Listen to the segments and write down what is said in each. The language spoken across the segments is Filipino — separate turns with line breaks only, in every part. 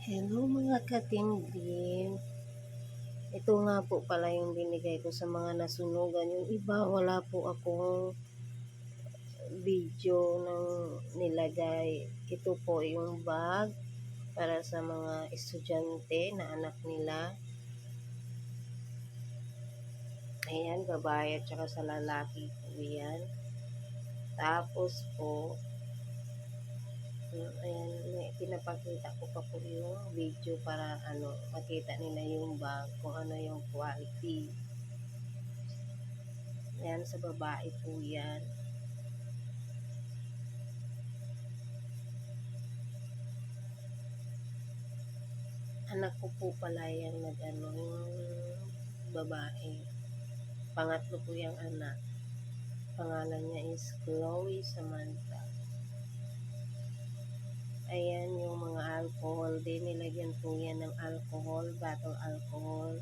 Hello mga katimdim. Ito nga po pala yung binigay ko sa mga nasunugan. Yung iba wala po akong video ng nilagay. Ito po yung bag para sa mga estudyante na anak nila. Ayan, babae at saka sa lalaki po yan. Tapos po, ayan, pinapakita ko pa po yung video para makita nila yung bag, kung ano yung quality. Yan, sa babae po yan. Anak ko po pala yan yung babae. Pangatlo po yung anak. Pangalan niya is Chloe Samantha. Ayan yung mga alcohol din. Nilagyan po yan ng alcohol, bottle alcohol.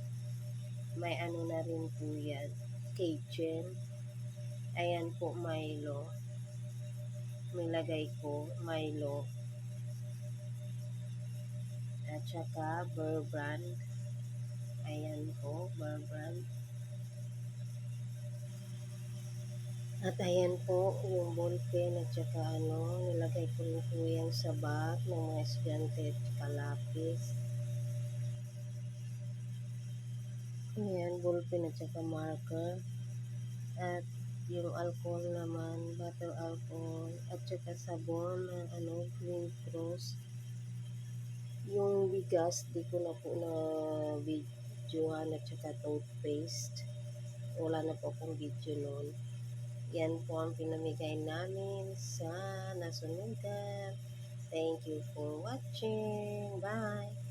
May na rin po yan. Cajun. Ayan po, Milo. Nilagay ko, Milo. At saka, Bear Brand. Ayan po, Bear Brand. At ayan po, yung ballpen at saka nilagay ko rin po yan sa bag ng mga estudyante at saka lapis. Ayan, ballpen at saka marker. At yung alcohol naman, bottle alcohol, at saka sabon na Green Cross. Yung bigas, di ko na po na videohan at saka toothpaste. Wala na po akong video noon. Yan po ang pinamigay namin sa nasunugan. Thank you for watching. Bye!